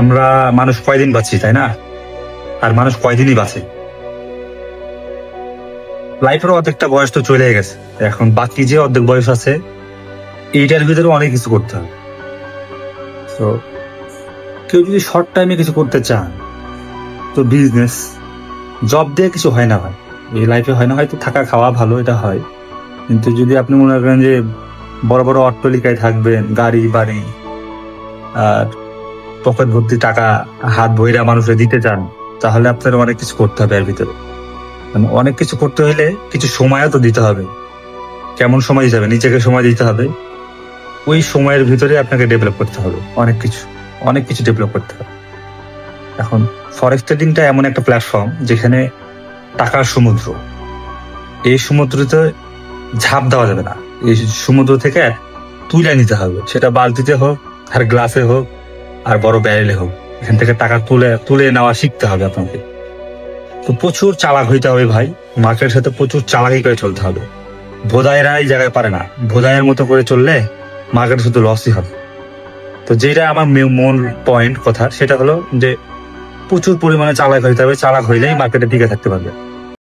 আমরা মানুষ কয়দিন বাঁচি, তাই না? আর মানুষ কয়দিনই বাঁচে। লাইফের অর্ধেকটা বয়স তো চলে গেছে, এখন বাকি যে অর্ধেক বয়স আছে এইটার ভিতরে অনেক কিছু করতে হবে। তো কেউ যদি শর্ট টাইমে কিছু করতে চান, তো বিজনেস, জব দিয়ে কিছু হয় না ভাই। এই লাইফে হয় না, হয়তো থাকা খাওয়া ভালো, এটা হয়, কিন্তু যদি আপনি মনে করেন যে বড় বড় অট্টালিকায় থাকবেন, গাড়ি বাড়ি আর পকেট ভর্তি টাকা হাত বইরা মানুষের দিতে চান, তাহলে আপনার অনেক কিছু করতে হবে এর ভিতরে। মানে অনেক কিছু করতে হলে কিছু সময়ও তো দিতে হবে। কেমন সময় দিতে হবে? নিজেকে সময় দিতে হবে। ওই সময়ের ভিতরে আপনাকে ডেভেলপ করতে হবে অনেক কিছু, অনেক কিছু ডেভেলপ করতে হবে। এখন ফরেক্স ট্রেডিংটা এমন একটা প্ল্যাটফর্ম যেখানে টাকার সমুদ্র। এই সমুদ্রতে ঝাঁপ দেওয়া যাবে না, এই সমুদ্র থেকে তুলে নিতে হবে, সেটা বালতিতে হোক আর গ্লাসে হোক আর বড় ব্যারেলে হোক। এখান থেকে টাকা তুলে তুলে নেওয়া শিখতে হবে আপনাকে। তো প্রচুর চালাক হইতে হবে ভাই, মার্কেটের সাথে প্রচুর চালাকি করে চলতে হবে। ভোদাইরা এই জায়গায় পারে না, ভোদাইয়ের মতো করে চললে মার্কেট শুধু লসই হবে। তো যেটা আমার মূল পয়েন্ট কথা, সেটা হলো যে প্রচুর পরিমাণে চালাক হইতে হবে, চালাক হইলেই মার্কেটে টিকে থাকতে পারবে।